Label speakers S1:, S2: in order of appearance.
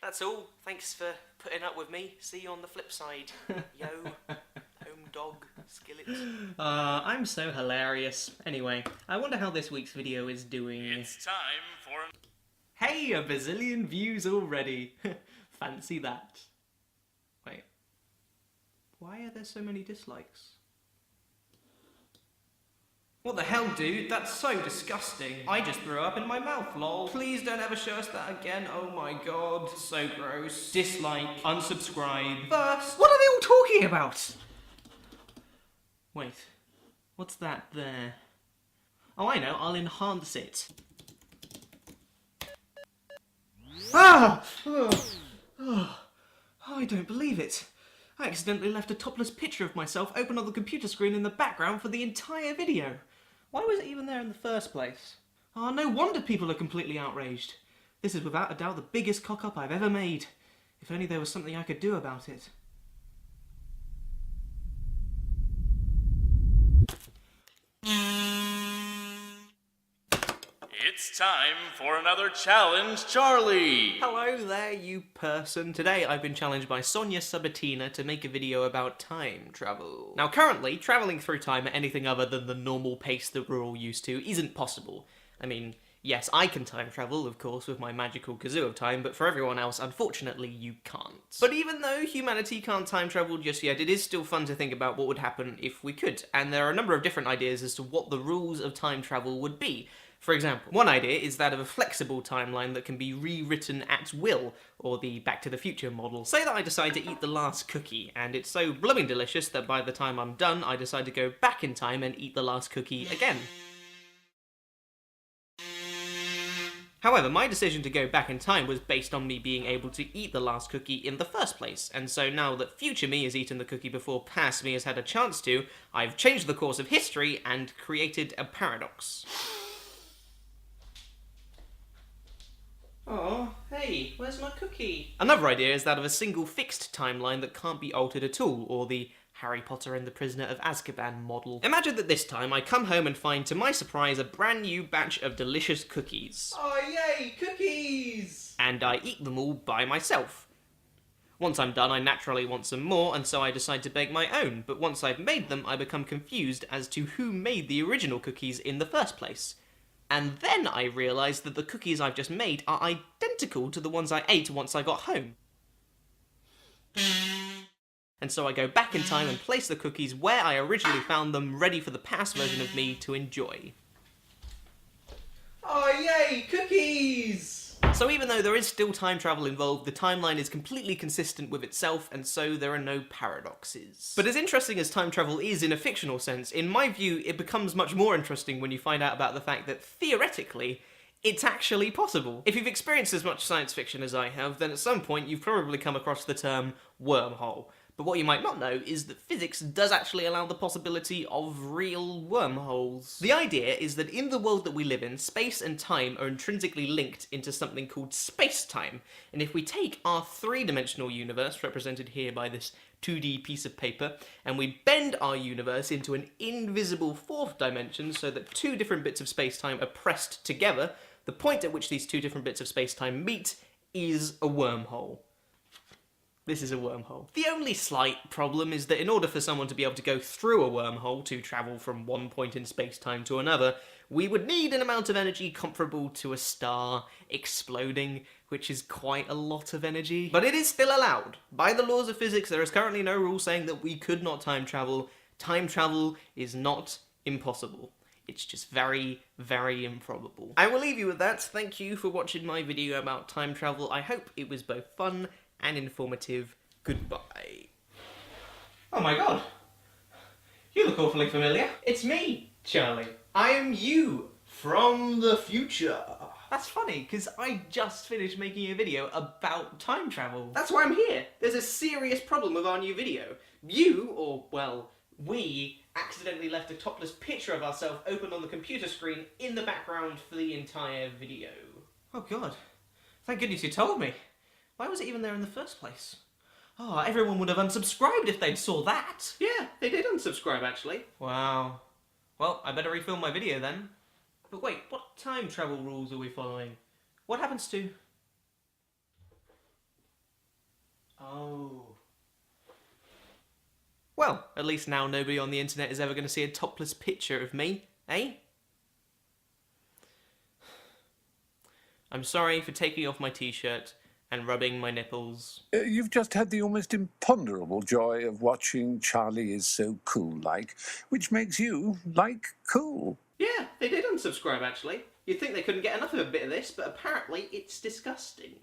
S1: That's all. Thanks for putting up with me. See you on the flip side. Yo, home dog, skillet.
S2: I'm so hilarious. Anyway, I wonder how this week's video is doing.
S3: It's time for...
S2: Hey, a bazillion views already. Fancy that. Wait. Why are there so many dislikes? What the hell, dude? That's so disgusting. I just threw up in my mouth, lol. Please don't ever show us that again. Oh my god. So gross. Dislike. Unsubscribe. First. What are they all talking about? Wait. What's that there? Oh, I know. I'll enhance it. Ah! I don't believe it. I accidentally left a topless picture of myself open on the computer screen in the background for the entire video. Why was it even there in the first place? Oh, no wonder people are completely outraged. This is without a doubt the biggest cock-up I've ever made. If only there was something I could do about it.
S3: It's time for another challenge, Charlie!
S1: Hello there, you person. Today I've been challenged by Sonia Sabatina to make a video about time travel. Now currently, travelling through time at anything other than the normal pace that we're all used to isn't possible. I mean, yes, I can time travel, of course, with my magical kazoo of time, but for everyone else, unfortunately, you can't. But even though humanity can't time travel just yet, it is still fun to think about what would happen if we could, and there are a number of different ideas as to what the rules of time travel would be. For example, one idea is that of a flexible timeline that can be rewritten at will, or the Back to the Future model. Say that I decide to eat the last cookie, and it's so blooming delicious that by the time I'm done, I decide to go back in time and eat the last cookie again. However, my decision to go back in time was based on me being able to eat the last cookie in the first place, and so now that future me has eaten the cookie before past me has had a chance to, I've changed the course of history and created a paradox. Oh, hey, where's my cookie? Another idea is that of a single fixed timeline that can't be altered at all, or the Harry Potter and the Prisoner of Azkaban model. Imagine that this time I come home and find, to my surprise, a brand new batch of delicious cookies. Oh yay, cookies! And I eat them all by myself. Once I'm done, I naturally want some more, and so I decide to bake my own, but once I've made them, I become confused as to who made the original cookies in the first place. And then I realise that the cookies I've just made are identical to the ones I ate once I got home. And so I go back in time and place the cookies where I originally found them, ready for the past version of me to enjoy. Oh yay, cookies! So even though there is still time travel involved, the timeline is completely consistent with itself, and so there are no paradoxes. But as interesting as time travel is in a fictional sense, in my view it becomes much more interesting when you find out about the fact that, theoretically, it's actually possible. If you've experienced as much science fiction as I have, then at some point you've probably come across the term wormhole. But what you might not know is that physics does actually allow the possibility of real wormholes. The idea is that in the world that we live in, space and time are intrinsically linked into something called space-time. And if we take our three-dimensional universe, represented here by this 2D piece of paper, and we bend our universe into an invisible fourth dimension so that two different bits of space-time are pressed together, the point at which these two different bits of space-time meet is a wormhole. This is a wormhole. The only slight problem is that in order for someone to be able to go through a wormhole to travel from one point in space-time to another, we would need an amount of energy comparable to a star exploding, which is quite a lot of energy. But it is still allowed. By the laws of physics, there is currently no rule saying that we could not time travel. Time travel is not impossible. It's just very, very improbable. I will leave you with that. Thank you for watching my video about time travel. I hope it was both fun and informative. Goodbye. Oh my god. You look awfully familiar. It's me, Charlie. I am you from the future. That's funny, because I just finished making a video about time travel. That's why I'm here. There's a serious problem with our new video. You, or, well, we, accidentally left a topless picture of ourselves open on the computer screen in the background for the entire video. Oh god. Thank goodness you told me. Why was it even there in the first place? Oh, everyone would have unsubscribed if they'd saw that. Yeah, they did unsubscribe, actually. Wow. Well, I better refilm my video then. But wait, what time travel rules are we following? What happens to... Well, at least now nobody on the internet is ever going to see a topless picture of me, eh? I'm sorry for taking off my t-shirt and rubbing my nipples.
S4: You've just had the almost imponderable joy of watching Charlieissocoollike, which makes you like cool.
S1: Yeah, they did unsubscribe actually. You'd think they couldn't get enough of a bit of this, but apparently it's disgusting.